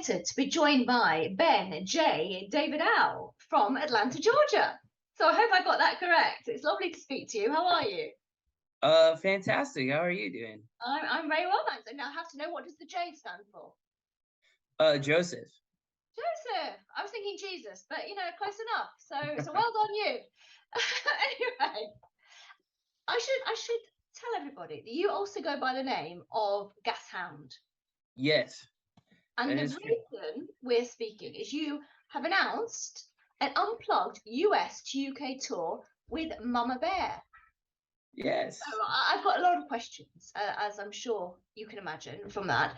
delighted to be joined by Ben J. Davidow from Atlanta, Georgia. So I hope I got that correct. It's lovely to speak to you. How are you? Fantastic. How are you doing? I'm very well, thanks. And now I have to know, what does the J stand for? Joseph. Joseph. I was thinking Jesus, but close enough. So well done you. Anyway, I should tell everybody that you also go by the name of Gas Hound. Yes, And that the is true. reason we're speaking is you have announced an Unplugged US to UK tour with Mammabear. Yes. So I've got a lot of questions, as I'm sure you can imagine from that.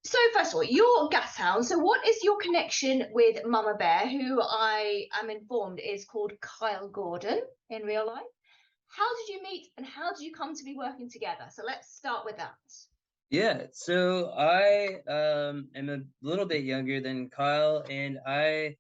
So first of all, you're Gas Hound. So what is your connection with Mammabear, who I am informed is called Kyle Gordon in real life? How did you meet and how did you come to be working together? So let's start with that. Yeah. So I am a little bit younger than Kyle, and I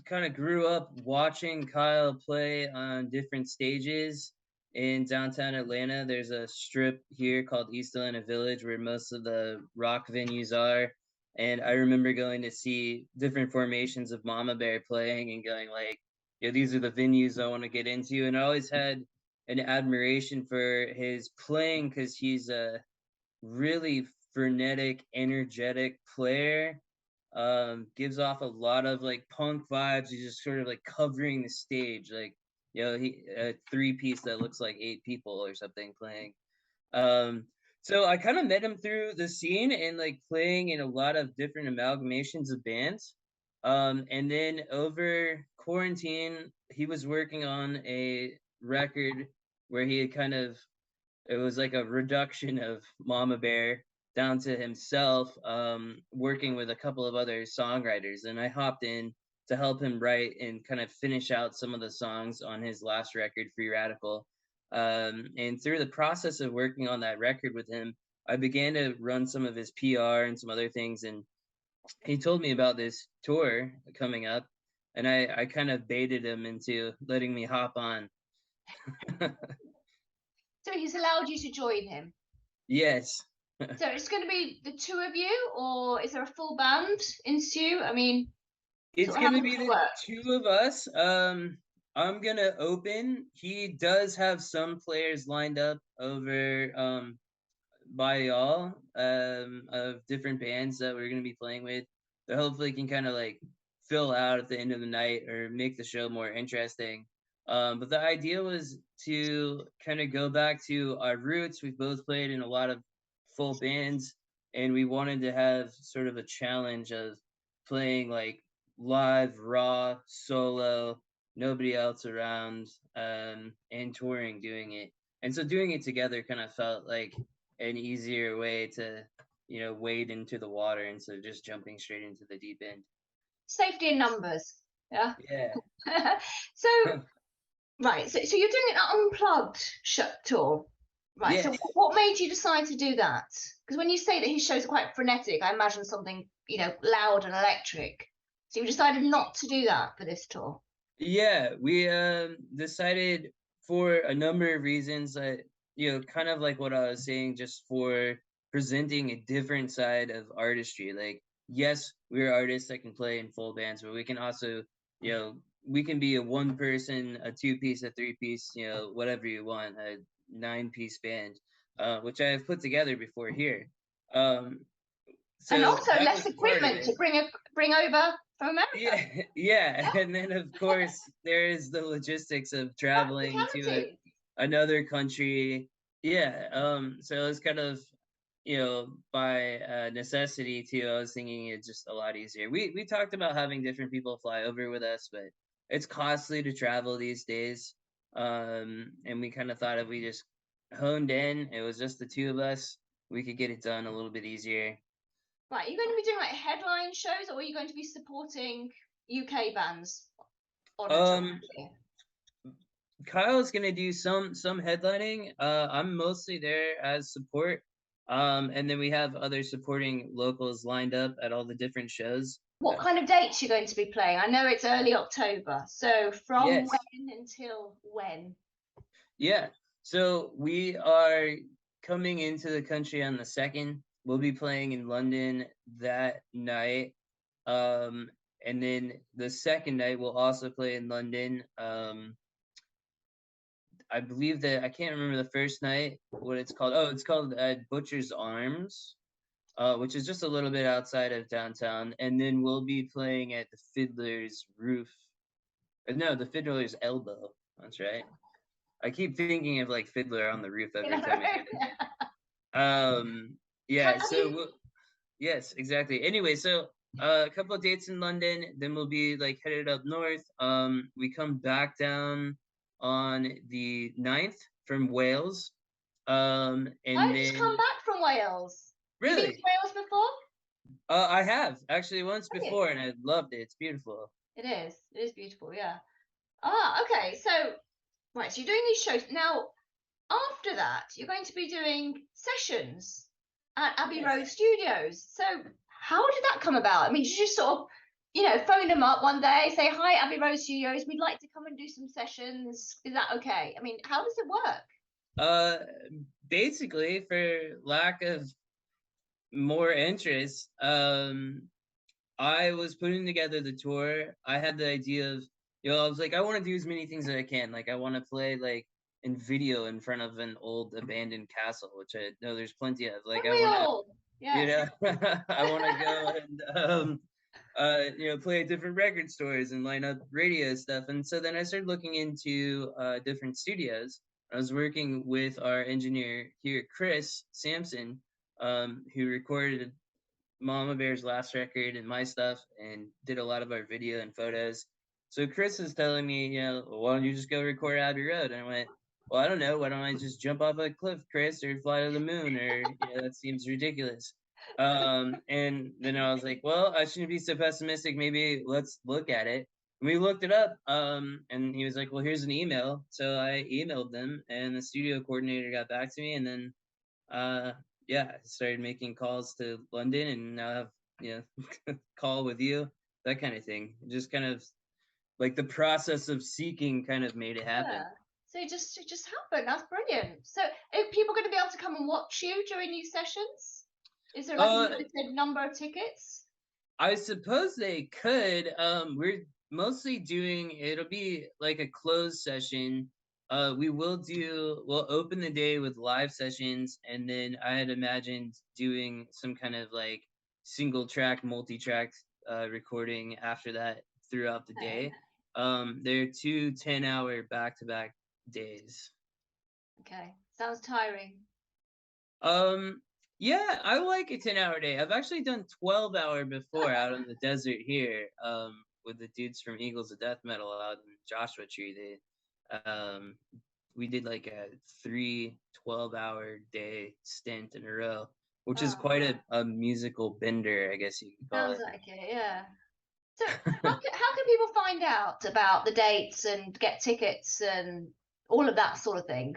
kind of grew up watching Kyle play on different stages in downtown Atlanta. There's a strip here called East Atlanta Village where most of the rock venues are. And I remember going to see different formations of Mammabear playing and going like, yeah, these are the venues I want to get into. And I always had an admiration for his playing because he's a really frenetic, energetic player. Gives off a lot of like punk vibes. He's just sort of like covering the stage, like he a three-piece that looks like eight people or something playing. Um, so I kind of met him through the scene and like playing in a lot of different amalgamations of bands. And then over quarantine, he was working on a record where he had kind of it was like a reduction of Mammabear down to himself, working with a couple of other songwriters. And I hopped in to help him write and kind of finish out some of the songs on his last record, Free Radical. And through the process of working on that record with him, I began to run some of his PR and some other things. And he told me about this tour coming up, and I kind of baited him into letting me hop on. So he's allowed you to join him. Yes. So it's going to be the two of you, or is there a full band in Sioux? I mean, It's sort of how gonna does be it the work? two of us. I'm gonna open. He does have some players lined up over by y'all of different bands that we're gonna be playing with that hopefully can kind of like fill out at the end of the night or make the show more interesting. But the idea was to kind of go back to our roots. We've both played in a lot of full bands, and we wanted to have sort of a challenge of playing like live, raw, solo, nobody else around, and touring doing it. And so doing it together kind of felt like an easier way to, wade into the water instead of just jumping straight into the deep end. Safety in numbers. Yeah. Yeah. So right. So you're doing an unplugged tour. Right. So Yes. what made you decide to do that? Because when you say that his shows are quite frenetic, I imagine something, loud and electric. So you decided not to do that for this tour. Yeah, we decided for a number of reasons that, kind of like what I was saying, just for presenting a different side of artistry. Like, yes, we're artists that can play in full bands, but we can also, we can be a one person, a two piece, a three piece, whatever you want, a 9-piece band, which I have put together before here. Um, And so also that less was part of equipment it. to bring over from America. Yeah, yeah, and then of course there is the logistics of traveling to Practicality. another country. Yeah, so it's kind of by necessity too. I was thinking it's just a lot easier. We talked about having different people fly over with us, but it's costly to travel these days. And we kind of thought if we just honed in, it was just the two of us, we could get it done a little bit easier. Right, are you going to be doing like headline shows, or are you going to be supporting UK bands on a tour Um, here? Kyle's gonna do some headlining. I'm mostly there as support. And then we have other supporting locals lined up at all the different shows. What kind of dates you're going to be playing? I know it's early October, so from Yes. when until when? Yeah. So we are coming into the country on the 2nd. we'll be playing in London that night. Um, and then the second night we'll also play in London. I believe that I can't remember the first night what it's called. Oh, it's called Butcher's Arms, which is just a little bit outside of downtown. And then we'll be playing at the Fiddler's Roof. No, the Fiddler's Elbow. That's right. I keep thinking of like Fiddler on the Roof every time I hear it. Yeah. Have you? Yes, exactly. Anyway, so a couple of dates in London, then we'll be like headed up north. We come back down on the 9th from Wales. I And just come then back from Wales. You been to really, Wales before? I have actually once Have you? before, and I loved it. It's beautiful. It is. It is beautiful. Yeah. Ah, okay. So, right. So you're doing these shows now. After that, you're going to be doing sessions at Abbey Yes. Road Studios. So, how did that come about? I mean, did you just sort of, phone them up one day, say, "Hi, Abbey Road Studios, we'd like to come and do some sessions. Is that okay?" I mean, how does it work? Uh, Basically, for lack of more interest, I was putting together the tour. I had the idea of, I was like, I want to do as many things as I can. Like, I want to play like in video in front of an old abandoned castle, which I know there's plenty of. Like, Don't I we want to, all? Yes. I want to go and, play at different record stores and line up radio stuff. And so then I started looking into different studios. I was working with our engineer here, Chris Sampson, who recorded Mammabear's last record and my stuff and did a lot of our video and photos. So Chris is telling me, why don't you just go record Abbey Road? And I went, well, I don't know. Why don't I just jump off a cliff, Chris, or fly to the moon? Or, that seems ridiculous. And then I was like, well, I shouldn't be so pessimistic. Maybe let's look at it. And we looked it up. And he was like, well, here's an email. So I emailed them and the studio coordinator got back to me. And then uh yeah, I started making calls to London and now have call with you, that kind of thing. Just kind of like the process of seeking kind of made it happen. Yeah. So it just happened. That's brilliant. So are people going to be able to come and watch you during these sessions? Is there like a uh limited number of tickets? I suppose they could. We're mostly doing, it'll be like a closed session. We'll open the day with live sessions, and then I had imagined doing some kind of like single track, multi-track recording after that throughout the Okay. day. They're 2 10-hour back-to-back days. Okay. Sounds tiring. Um, yeah, I like a 10-hour day. I've actually done 12-hour before out in the desert here, with the dudes from Eagles of Death Metal out in Joshua Tree. We did like a 3 12-hour day stint in a row, which is Oh, quite a musical bender, I guess you could call sounds it. like it. Yeah. So how can people find out about the dates and get tickets and all of that sort of thing?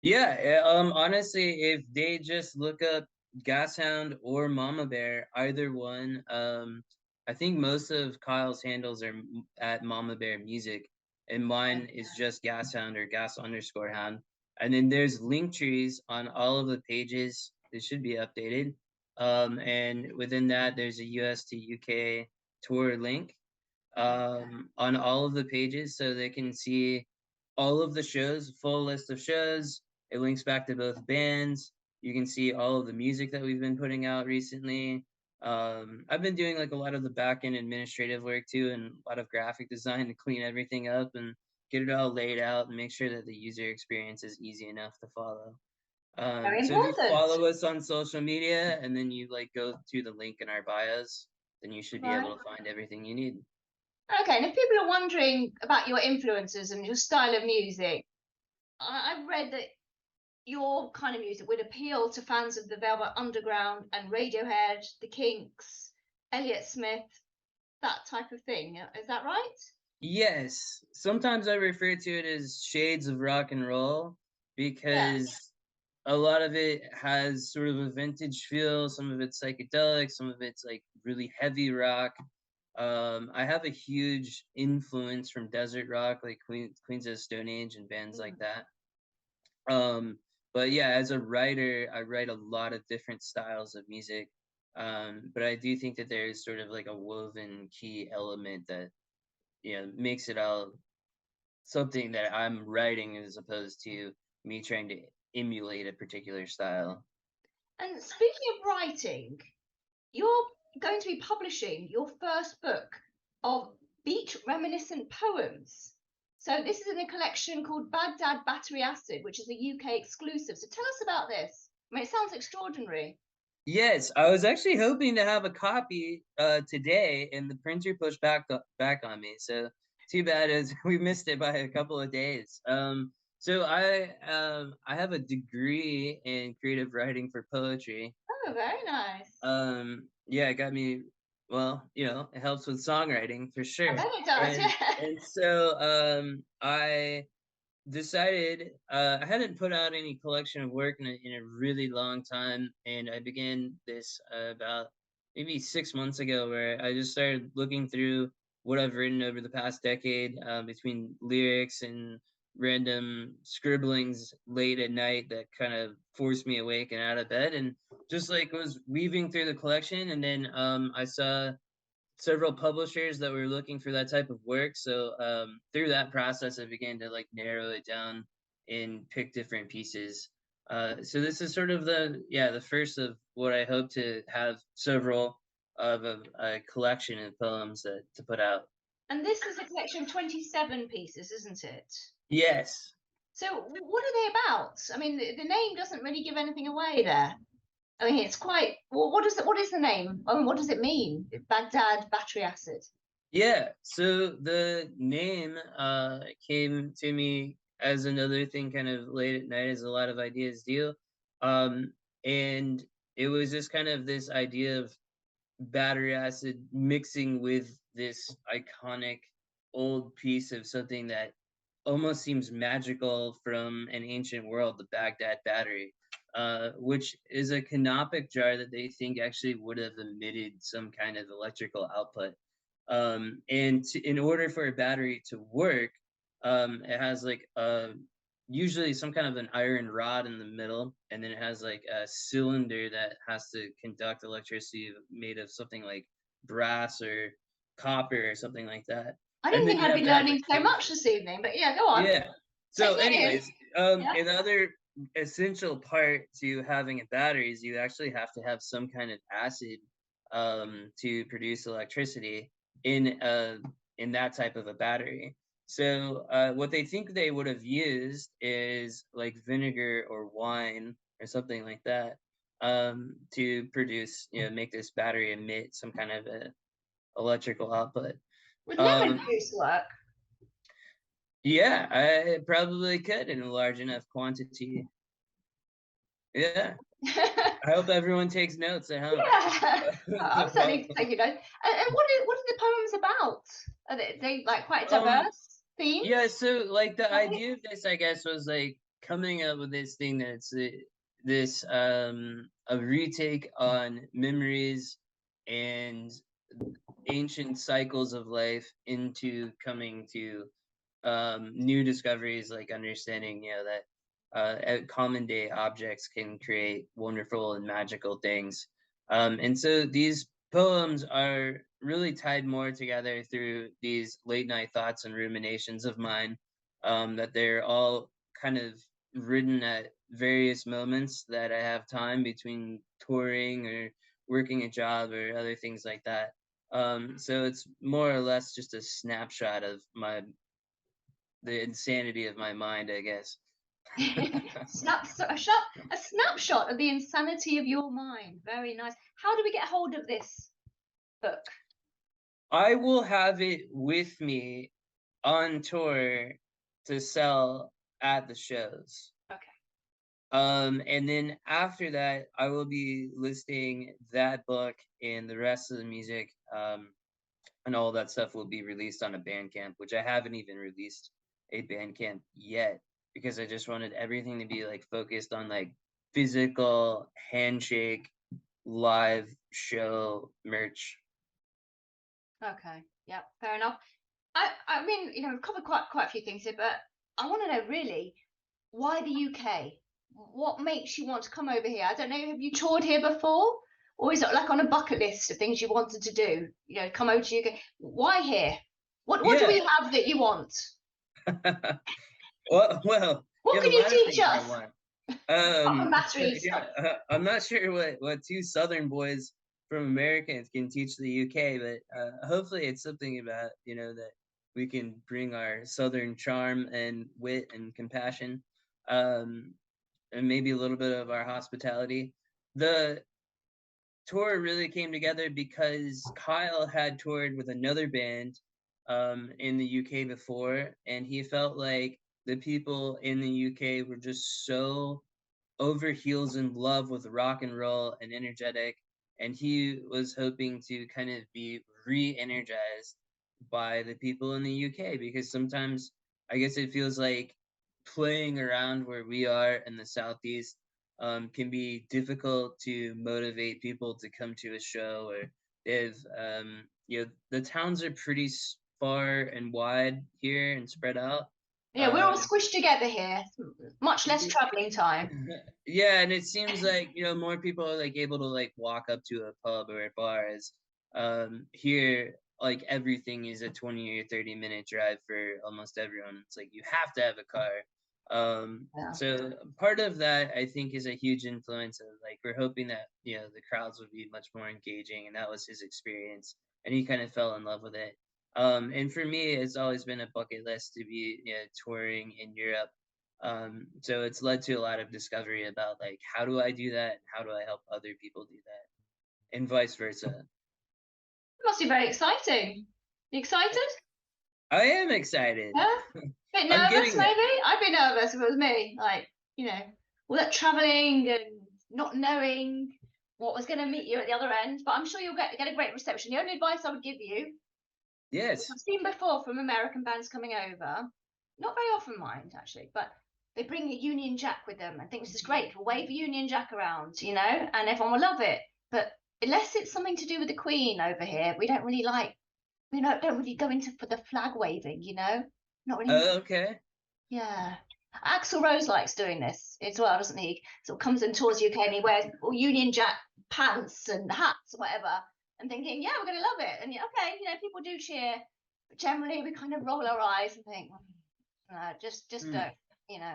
Yeah, honestly, if they just look up Gas Hound or Mama Bear, either one, I think most of Kyle's handles are at Mama Bear Music, and mine is just Gas Hound or Gas_Hound. And then there's link trees on all of the pages. They should be updated. And within that, there's a US to UK tour link on all of the pages so they can see all of the shows, full list of shows. It links back to both bands. You can see all of the music that we've been putting out recently. I've been doing like a lot of the back end administrative work too, and a lot of graphic design to clean everything up and get it all laid out and make sure that the user experience is easy enough to follow. Very So if you important. follow us on social media and then you like go to the link in our bios, then you should be Right. able to find everything you need. Okay, and if people are wondering about your influences and your style of music, I've read that your kind of music would appeal to fans of the Velvet Underground and Radiohead, The Kinks, Elliott Smith, that type of thing. Is that right? Yes, sometimes I refer to it as shades of rock and roll Yeah. because a lot of it has sort of a vintage feel, some of it's psychedelic, some of it's like really heavy rock. I have a huge influence from desert rock, like Queens of Stone Age and bands like Mm. that. Um, But yeah, as a writer, I write a lot of different styles of music. But I do think that there's sort of like a woven key element that, makes it all something that I'm writing as opposed to me trying to emulate a particular style. And speaking of writing, you're going to be publishing your first book of beach reminiscent poems. So this is in a collection called Baghdad Battery Acid, which is a UK exclusive. So tell us about this. I mean, it sounds extraordinary. Yes, I was actually hoping to have a copy today, and the printer pushed back on me. So too bad as we missed it by a couple of days. So I have a degree in creative writing for poetry. Oh, very nice. Yeah, it got me. Well, it helps with songwriting for I sure. bet it does, And yeah. and so I decided I hadn't put out any collection of work in a really long time, and I began this about maybe 6 months ago, where I just started looking through what I've written over the past decade, between lyrics and random scribblings late at night that kind of forced me awake and out of bed, and just like was weaving through the collection, and then I saw several publishers that were looking for that type of work. So through that process, I began to like narrow it down and pick different pieces. So this is sort of the first of what I hope to have several of a collection of poems to put out. And this is a collection of 27 pieces, isn't it? Yes. So what are they about? I mean, the name doesn't really give anything away there. I mean, it's quite, well, what is the name? I mean, what does it mean? Baghdad Battery Acid. Yeah, so the name came to me as another thing kind of late at night, as a lot of ideas do. Um, and it was just kind of this idea of battery acid mixing with this iconic old piece of something that almost seems magical from an ancient world, the Baghdad Battery, which is a canopic jar that they think actually would have emitted some kind of electrical output. In order for a battery to work, it has like usually some kind of an iron rod in the middle, and then it has like a cylinder that has to conduct electricity made of something like brass or copper or something like that. I And didn't then think you I'd have be to have a learning so much cage. this evening, but yeah, go on. Yeah. So, Take it in. anyways, Yeah. another essential part to having a battery is you actually have to have some kind of acid to produce electricity in that type of a battery. So, what they think they would have used is like vinegar or wine or something like that, to produce, make this battery emit some kind of a electrical output. Would lemon Um, juice work? yeah, I probably could in a large enough quantity. Yeah. Yeah. I hope everyone takes notes at home. I'm certainly taking notes. And what are the poems about? Are they like quite Um, diverse themes? yeah, so like the idea Topics? of this, I guess, was like coming up with this thing that's this a retake on memories and ancient cycles of life into coming to new discoveries, like understanding, that common day objects can create wonderful and magical things. And so these poems are really tied more together through these late night thoughts and ruminations of mine, that they're all kind of written at various moments that I have time between touring or working a job or other things like that. So it's more or less just a snapshot of the insanity of my mind, I guess. A snapshot of the insanity of your mind. Very nice. How do we get hold of this book? I will have it with me on tour to sell at the shows. Okay. And then after that, I will be listing that book and the rest of the music, and all that stuff will be released on a Bandcamp, which I haven't even released a Bandcamp yet because I just wanted everything to be like focused on like physical handshake live show merch. Okay. Yeah, fair enough. I mean, we've covered quite a few things here, but I want to know really why the UK? what makes you want to come over here? I don't know, have you toured here before? Or is it like on a bucket list of things you wanted to do? You know, come over to UK. Why here? What do we Yeah. have that you want? Well, you What have can a you lot of teach things I us? want. Apart from battery Yeah, stuff. I'm not sure what two Southern boys from Americans can teach the UK, but hopefully it's something about, you know, that we can bring our Southern charm and wit and compassion, um, and maybe a little bit of our hospitality. The tour really came together because Kyle had toured with another band in the UK before, and he felt like the people in the UK were just so over heels in love with rock and roll and energetic, and he was hoping to kind of be re-energized by the people in the UK, because sometimes I guess it feels like playing around where we are in the southeast can be difficult to motivate people to come to a show, or if you know, the towns are pretty far and wide here and spread out. Yeah, we're all um, squished together here. Much less traveling time. yeah, and it seems like, you know, more people are like able to like walk up to a pub or a bar. As here, like everything is a 20 or 30-minute drive for almost everyone. It's like you have to have a car. Yeah. So part of that, I think, is a huge influence of like, we're hoping that, you know, the crowds would be much more engaging, and that was his experience, and he kind of fell in love with it. And for me, it's always been a bucket list to be, you know, touring in Europe. So it's led to a lot of discovery about like, how do I do that? How do I help other people do that? And vice versa. It must be very exciting. You excited? I am excited. Yeah? Bit I'm nervous, getting there. maybe? I'd be nervous if it was me. Like, you know, all that traveling and not knowing what was going to meet you at the other end. But I'm sure you'll get a great reception. The only advice I would give you, which Yes. I've seen before from American bands coming over, not very often mind actually, but they bring a Union Jack with them and think this is great. We'll wave a Union Jack around, you know, and everyone will love it. But unless it's something to do with the Queen over here, we don't really like, don't really go into for the flag waving, you know, not really into. Okay. Yeah. Axl Rose likes doing this as well, doesn't he? Sort of comes and tours UK and he wears all Union Jack pants and hats, whatever, and thinking, yeah, we're going to love it. And okay, you know, people do cheer, but generally we kind of roll our eyes and think, just don't, you know.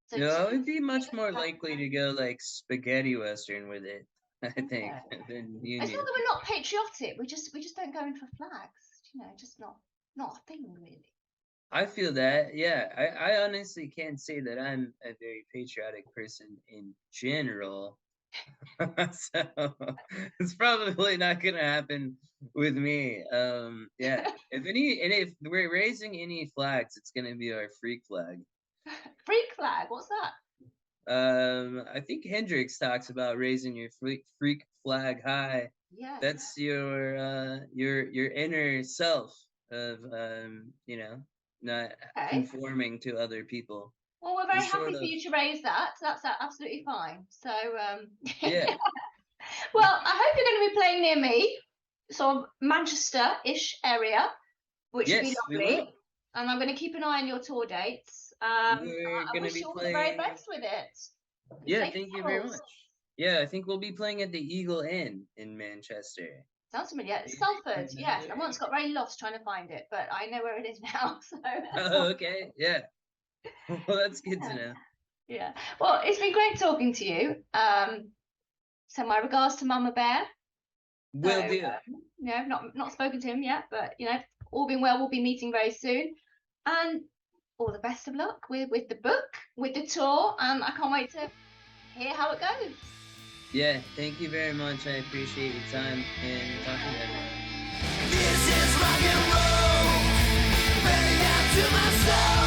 So No, I would be much more likely to go like spaghetti western with it, I think, yeah. than It's not Union. that we're not patriotic. We just don't go in for flags. You know, just not a thing really. I feel that. Yeah, I honestly can't say that I'm a very patriotic person in general. So it's probably not gonna happen with me. Yeah. If we're raising any flags, it's gonna be our freak flag. Freak flag, what's that? I think Hendrix talks about raising your freak flag high. Yeah. That's your inner self of you know, not Okay. conforming to other people. Well, we're very It's happy sort for of, you to raise that. So that's absolutely fine. So, yeah. well, I hope you're going to be playing near me, sort of Manchester-ish area, which would be Yes, we lovely. will. And I'm going to keep an eye on your tour dates. We're I gonna wish be you all the very playing. best with it. And Yeah, safe thank you very travels. much. Yeah, I think we'll be playing at the Eagle Inn in Manchester. Sounds familiar. Do you Salford, know yes. I where once got very lost trying to find it, but I know where it is now. So Oh, okay. Yeah. Well, that's good to yeah. know. Yeah. Well, it's been great talking to you. So my regards to Mama Bear. Will So do. not spoken to him yet, but all being well, we'll be meeting very soon. And all the best of luck with the book, with the tour, and I can't wait to hear how it goes. Yeah, thank you very much. I appreciate your time and talking to everyone. This is rock and roll, burning out to my soul.